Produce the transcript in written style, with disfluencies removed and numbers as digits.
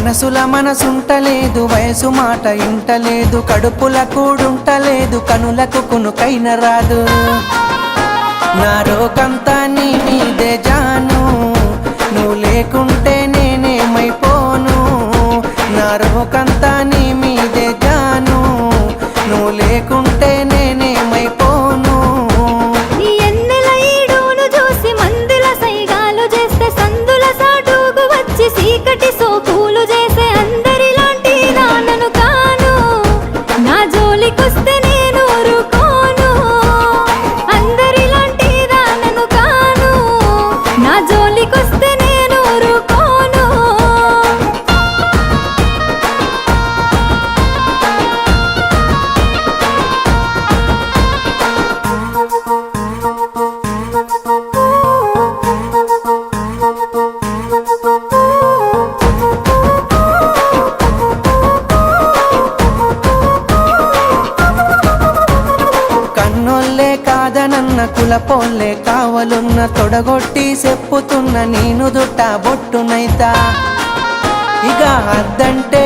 మనసుల మనసుంటలేదు, వయసు మాట ఇంటలేదు, కడుపుల కూడుంటలేదు, కనులకు కునుకైన రాదు. నా రోకంతా నీ మీదే జాను, నువ్వు లేకుంటే నేనేమైపోను. నా రోకంతా నీ మీదే జాను, నువ్వు లేకుంటే నేనేమైపోను. నీ ఎన్నెల ఈడును చూసి మందుల సైగాలు చేస్తే సందుల సాటుకు వచ్చి సీకటి సోపులు చేసే అందరిలాంటి నాన్నను కాను. నా జోలికొస్తే నేను ఊరుకోను, అందరిలాంటి నాన్నను కాను. నా జోలికొస్తే నేను ఊరుకోను. కన్నోళ్ళే కాదనన్న కులపోళ్ళే కావలున్న తొడగొట్టి చెప్పుతున్న నేను దుట్ట బొట్టునైతా. ఇక అద్దంటే